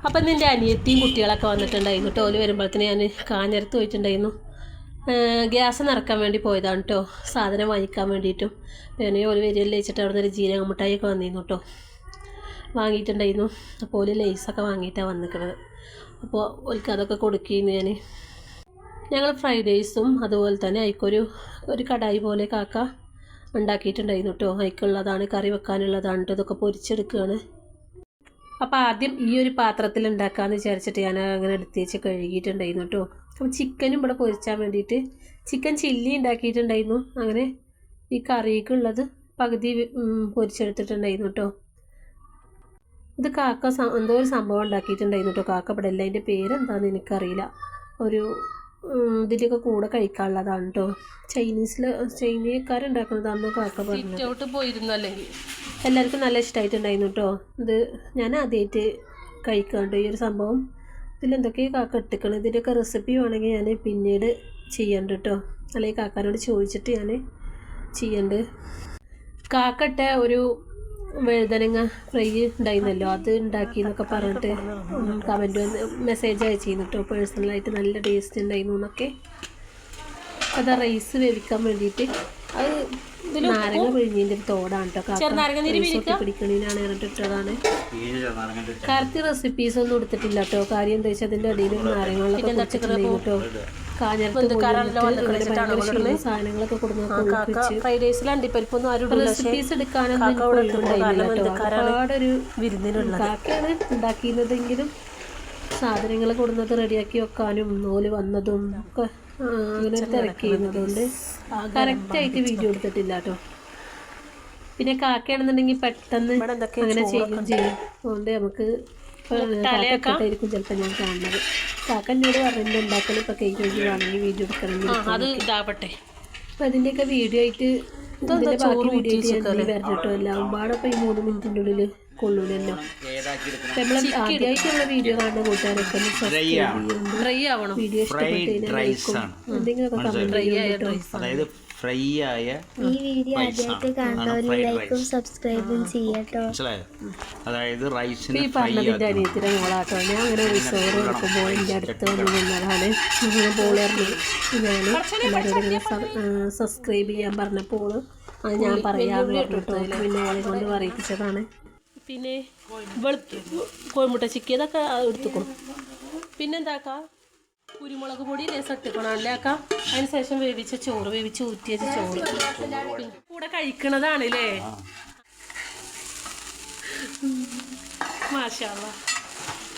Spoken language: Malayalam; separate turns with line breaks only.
അപ്പം നിൻ്റെ അനിയത്തിയും കുട്ടികളൊക്കെ വന്നിട്ടുണ്ടായിരുന്നു കേട്ടോ. ഓല് വരുമ്പോഴത്തേന് ഞാൻ കാഞ്ഞിരത്ത് പോയിട്ടുണ്ടായിരുന്നു. ഗ്യാസ് നിറക്കാൻ വേണ്ടി പോയതാണ് കേട്ടോ, സാധനം വാങ്ങിക്കാൻ വേണ്ടിയിട്ടും. പിന്നെ ഓല് വരികയല്ലേ വെച്ചിട്ട് അവിടെ നിന്ന് ഒരു ജീരക മിഠായിയൊക്കെ വന്നിരുന്നു കേട്ടോ, വാങ്ങിയിട്ടുണ്ടായിരുന്നു. അപ്പോൾ ഓല് ലേസൊക്കെ വാങ്ങിയിട്ടാണ് വന്നിരിക്കുന്നത്. അപ്പോൾ ഓൽക്ക് അതൊക്കെ കൊടുക്കുകയെന്ന് ഞങ്ങൾ ഫ്രൈഡ് റൈസും അതുപോലെ തന്നെ ഒരു കടായി പോലെ കാക്ക ഉണ്ടാക്കിയിട്ടുണ്ടായിരുന്നു കേട്ടോ. അതിക്കുള്ളതാണ്, കറി വെക്കാനുള്ളതാണ് കേട്ടോ. ഇതൊക്കെ പൊരിച്ചെടുക്കുകയാണ്. അപ്പോൾ ആദ്യം ഈ ഒരു പാത്രത്തിൽ ഉണ്ടാക്കാമെന്ന് വിചാരിച്ചിട്ട് ഞാൻ അങ്ങനെ എടുത്ത് വെച്ച് കഴുകിയിട്ടുണ്ടായിരുന്നു കേട്ടോ. അപ്പോൾ ചിക്കനും ഇവിടെ പൊരിച്ചാൻ വേണ്ടിയിട്ട് ചിക്കൻ ചില്ലി ഉണ്ടാക്കിയിട്ടുണ്ടായിരുന്നു. അങ്ങനെ ഈ കറിക്കുള്ളത് പകുതി പൊരിച്ചെടുത്തിട്ടുണ്ടായിരുന്നു കേട്ടോ. ഇത് കാക്ക എന്തോ ഒരു സംഭവം ഉണ്ടാക്കിയിട്ടുണ്ടായിരുന്നു കേട്ടോ. കാക്ക ഇവിടെ എല്ലാം അതിൻ്റെ പേരെന്താണെന്ന് എനിക്കറിയില്ല. ഒരു ഇതിൻ്റെയൊക്കെ കൂടെ കഴിക്കാനുള്ളതാണ് കേട്ടോ. ചൈനീയക്കാരുണ്ടാക്കുന്നതാണെന്നോ കാക്ക പറഞ്ഞു. ഔട്ട് പോയിരുന്നു, അല്ലെങ്കിൽ എല്ലാവർക്കും നല്ല ഇഷ്ടമായിട്ടുണ്ടായിരുന്നു കേട്ടോ. ഇത് ഞാൻ ആദ്യമായിട്ട് കഴിക്കാണ്ട് ഈ ഒരു സംഭവം. ഇതിലെന്തൊക്കെയാണ് കാക്ക ഇട്ടിക്കണം. ഇതിൻ്റെയൊക്കെ റെസിപ്പി വേണമെങ്കിൽ ഞാൻ പിന്നീട് ചെയ്യണ്ട് കേട്ടോ, അല്ലെങ്കിൽ കാക്കാനോട് ചോദിച്ചിട്ട് ഞാൻ ചെയ്യണ്ട്. കാക്കട്ട ഒരു വഴുതനങ്ങ ഫ്രൈ ഉണ്ടായിരുന്നല്ലോ, അത് ഉണ്ടാക്കി എന്നൊക്കെ പറഞ്ഞിട്ട് കമൻറ്റ് മെസ്സേജ് അയച്ചിരുന്നു കേട്ടോ. പേഴ്സണലായിട്ട് നല്ല ടേസ്റ്റ് ഉണ്ടായിരുന്നു എന്നൊക്കെ. അത് റൈസ് വേവിക്കാൻ വേണ്ടിയിട്ട് അത് നാരങ്ങ പിഴിഞ്ഞതിൻ്റെ ഒരു തോടാണ് കേട്ടോ. കാക്ക പിടിക്കണീനാണ് ഇട്ടിട്ടതാണ്. കറക്റ്റ് റെസിപ്പീസ് ഒന്നും എടുത്തിട്ടില്ല കേട്ടോ. കാര്യം എന്താ വെച്ചാൽ അതിൻ്റെ ഇടയിൽ നാരങ്ങളൊക്കെ പൊടിച്ചിട്ടുണ്ടായിരുന്നു കേട്ടോ. സാധനങ്ങളൊക്കെ റെസിപ്പീസ് എടുക്കാനൊന്നും ഒരുപാടൊരു കാക്കയാണ് ഉണ്ടാക്കിയിരുന്നതെങ്കിലും സാധനങ്ങൾ കൊടുന്നത് റെഡിയാക്കി വെക്കാനും നൂല് വന്നതും ഒക്കെ അങ്ങനെ തിരക്കിയിരുന്നതുകൊണ്ട് കറക്റ്റായിട്ട് വീഡിയോ എടുത്തിട്ടില്ല കേട്ടോ. പിന്നെ കാക്കയാണെന്നുണ്ടെങ്കിൽ പെട്ടെന്ന് അങ്ങനെ ചെയ്യും. അതുകൊണ്ട് നമുക്ക് കാക്കട്ടായിരിക്കും ചിലപ്പോൾ ഞാൻ കാണുന്നത്. കാക്ക എന്നോട് പറഞ്ഞിട്ട് ഉണ്ടാക്കലും ഇപ്പോൾ കഴിഞ്ഞ് വേണമെങ്കിൽ വീഡിയോ എടുക്കണം, അത് ഇതാവട്ടെ. അപ്പം അതിൻ്റെയൊക്കെ വീഡിയോ ആയിട്ട് ഇതിൻ്റെ ബാക്കി വീഡിയോ ആയിട്ട് ഞാൻ വരണം കേട്ടോ. എല്ലാം പാടെ ഇപ്പോൾ ഈ 3 മിനിറ്റിൻ്റെ ഉള്ളിൽ കൊള്ളൂലല്ലോ. നമ്മൾ ആദ്യമായിട്ടുള്ള വീഡിയോ കാണുന്ന കൂട്ടുകാരൊക്കെ വീഡിയോ ഇഷ്ടപ്പെട്ടു എന്തെങ്കിലുമൊക്കെ കമൻറ്റ് ചെയ്യട്ടോ.
ഫ്രൈ ആയ
ഈ വീഡിയോ ആദ്യമായിട്ട് കാണുന്നവർ ലൈക്കും സബ്സ്ക്രൈബും ചെയ്യട്ടോ.
അതായത് റൈസിന്
പറഞ്ഞതിൻ്റെ അനിയത്തിൻ്റെ മോളാട്ടോ. ഞാൻ അങ്ങനെ റിസോർ എടുക്കുമ്പോൾ എൻ്റെ അടുത്ത് വന്ന് നിന്നതാണ്. അങ്ങനെ പോളറിന് ഞാൻ എല്ലാവരോടും സബ്സ്ക്രൈബ് ചെയ്യാൻ പറഞ്ഞപ്പോൾ അത് ഞാൻ പറയാമെന്ന് പറഞ്ഞിട്ടോ. പിന്നെ അവളെ കൊണ്ട് പറയിപ്പിച്ചതാണ്. പിന്നെ കോഴിമുട്ട ചിക്കിയതൊക്കെ എടുത്തുക്കും. പിന്നെന്താക്കാം, കുരുമുളക് പൊടി ലേശം ഇട്ടിക്കണം അല്ലേ ആക്കാം. അതിനുശേഷം വേവിച്ച ചോറ്, വേവിച്ച് ഊറ്റിയ ചോറ് കൂടെ കഴിക്കണതാണല്ലേ. മാഷാ അല്ലാഹ്.